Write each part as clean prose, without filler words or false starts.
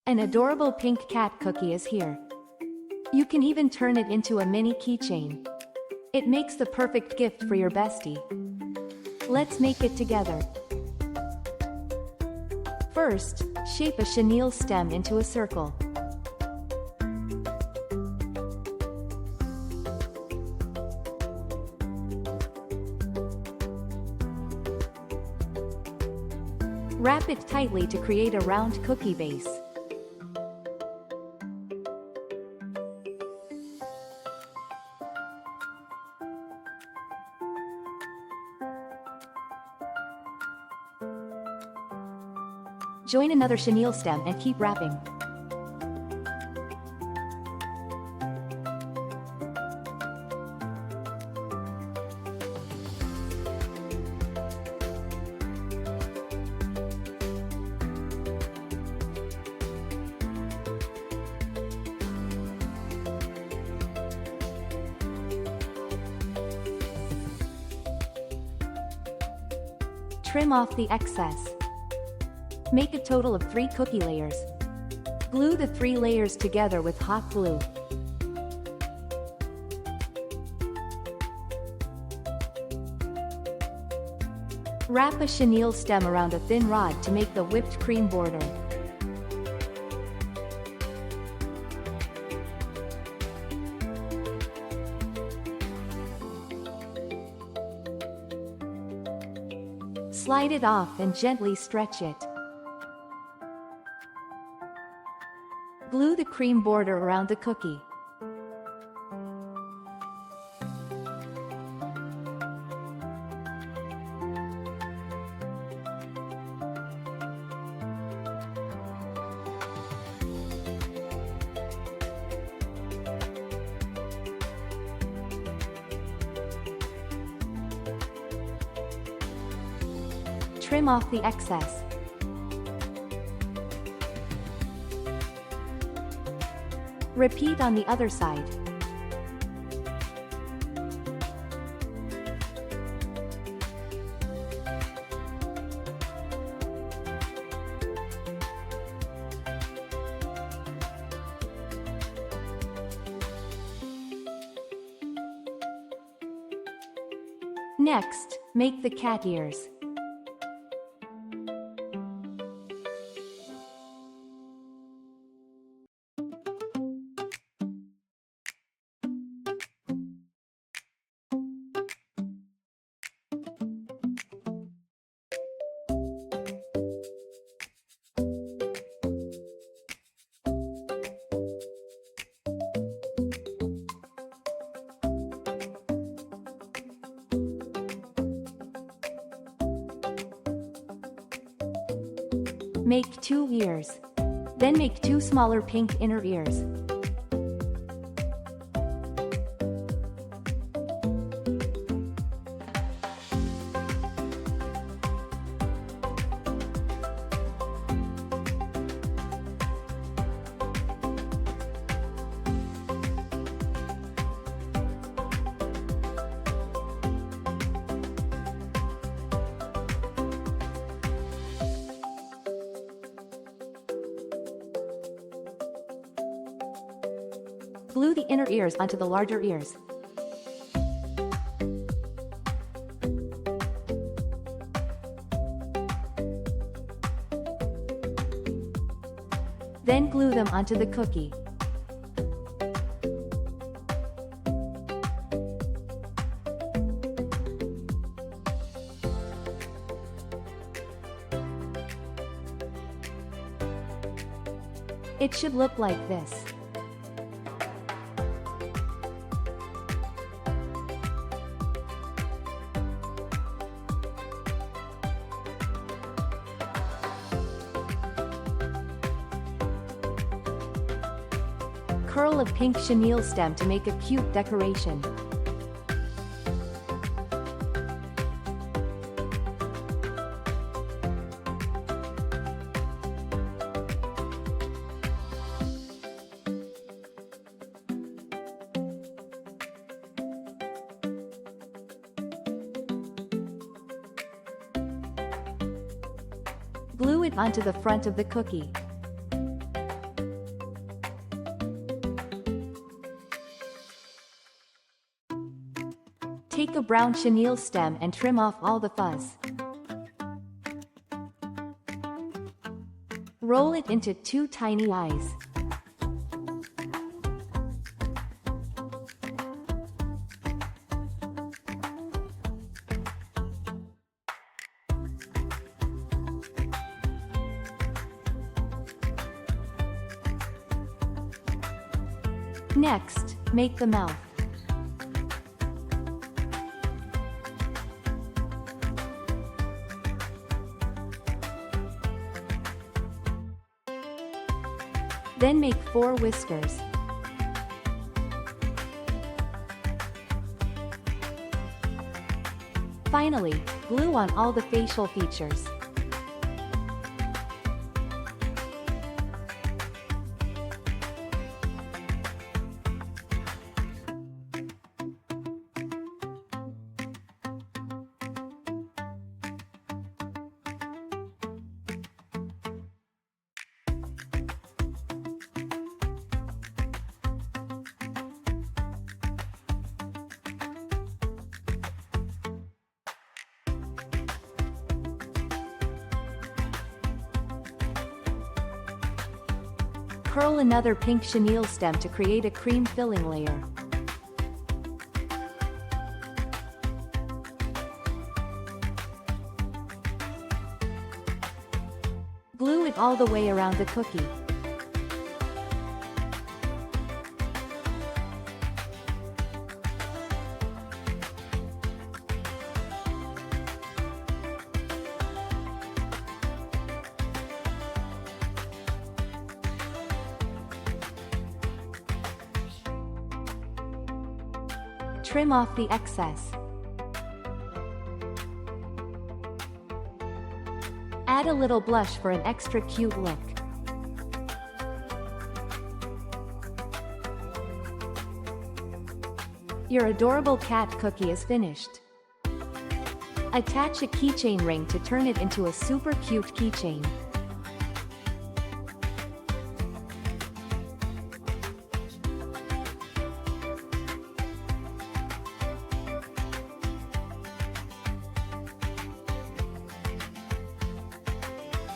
An adorable pink cat cookie is here. You can even turn it into a mini keychain. It makes the perfect gift for your bestie. Let's make it together. First, shape a chenille stem into a circle. Wrap it tightly to create a round cookie base. Join another chenille stem and keep wrapping. Trim off the excess. Make a total of 3 cookie layers. Glue the 3 layers together with hot glue. Wrap a chenille stem around a thin rod to make the whipped cream border. Slide it off and gently stretch it. Glue the cream border around the cookie. Trim off the excess. Repeat on the other side. Next, make the cat ears. Make 2 ears. Then make 2 smaller pink inner ears. Glue the inner ears onto the larger ears. Then glue them onto the cookie. It should look like this. Curl a pink chenille stem to make a cute decoration. Glue it onto the front of the cookie. Take a brown chenille stem and trim off all the fuzz. Roll it into 2 tiny eyes. Next, make the mouth. Then make 4 whiskers. Finally, glue on all the facial features. Curl another pink chenille stem to create a cream filling layer. Glue it all the way around the cookie. Trim off the excess. Add a little blush for an extra cute look. Your adorable cat cookie is finished. Attach a keychain ring to turn it into a super cute keychain.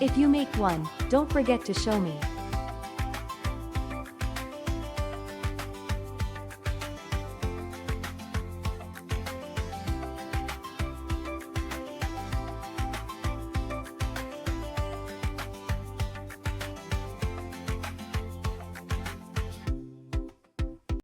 If you make one, don't forget to show me.